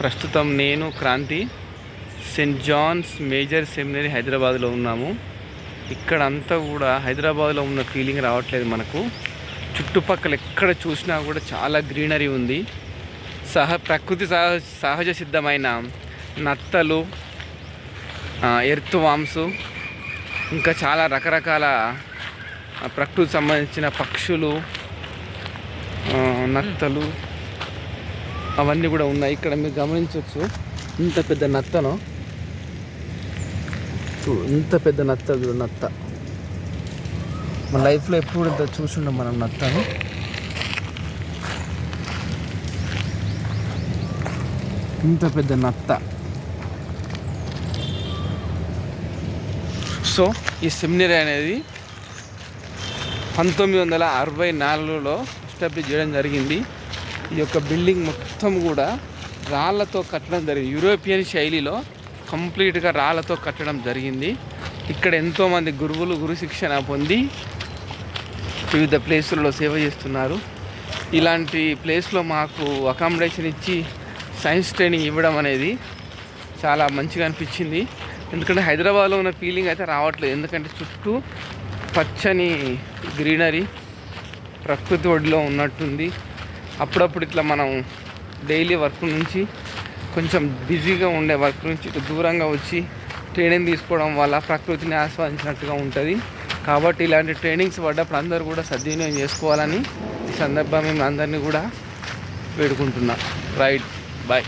ప్రస్తుతం నేను Kranti Saint John's major seminary హైదరాబాద్లో ఉన్నాము. ఇక్కడ అంతా కూడా హైదరాబాద్లో ఉన్న ఫీలింగ్ రావట్లేదు మనకు. చుట్టుపక్కల ఎక్కడ చూసినా కూడా చాలా గ్రీనరీ ఉంది. ప్రకృతి సహజ సిద్ధమైన నత్తలు, ఎర్త్ వామ్స్, ఇంకా చాలా రకరకాల ప్రకృతికి సంబంధించిన పక్షులు, నత్తలు అవన్నీ కూడా ఉన్నాయి. ఇక్కడ మీరు గమనించవచ్చు, ఇంత పెద్ద నత్తను ఇంత పెద్ద నత్త నత్త మన లైఫ్లో ఎప్పుడు ఇంత చూసుండం మనం నత్తను. ఇంత పెద్ద నత్త. సో ఈ సెమినరీ అనేది 1964లో ఎస్టాబ్లిష్ చేయడం జరిగింది. ఈ యొక్క బిల్డింగ్ మొత్తం కూడా రాళ్ళతో కట్టడం జరిగింది. యూరోపియన్ శైలిలో కంప్లీట్గా రాళ్ళతో కట్టడం జరిగింది. ఇక్కడ ఎంతోమంది గురువులు గురు శిక్షణ పొంది వివిధ ప్లేసులలో సేవ చేస్తున్నారు. ఇలాంటి ప్లేస్లో మాకు అకామిడేషన్ ఇచ్చి సైన్స్ ట్రైనింగ్ ఇవ్వడం అనేది చాలా మంచిగా అనిపించింది. ఎందుకంటే హైదరాబాద్లో ఉన్న ఫీలింగ్ అయితే రావట్లేదు. ఎందుకంటే చుట్టూ పచ్చని గ్రీనరీ, ప్రకృతి ఒడిలో ఉన్నట్టుంది. అప్పుడప్పుడు ఇట్లా మనం డైలీ వర్క్ నుంచి కొంచెం బిజీగా ఉండే వర్క్ నుంచి ఇటు దూరంగా వచ్చి ట్రైనింగ్ తీసుకోవడం వల్ల ప్రకృతిని ఆస్వాదించినట్టుగా ఉంటుంది. కాబట్టి ఇలాంటి ట్రైనింగ్స్ పడ్డప్పుడు అందరూ కూడా సద్వినియోగం చేసుకోవాలని ఈ సందర్భంగా మేము అందరినీ కూడా వేడుకుంటున్నాం. Right, bye.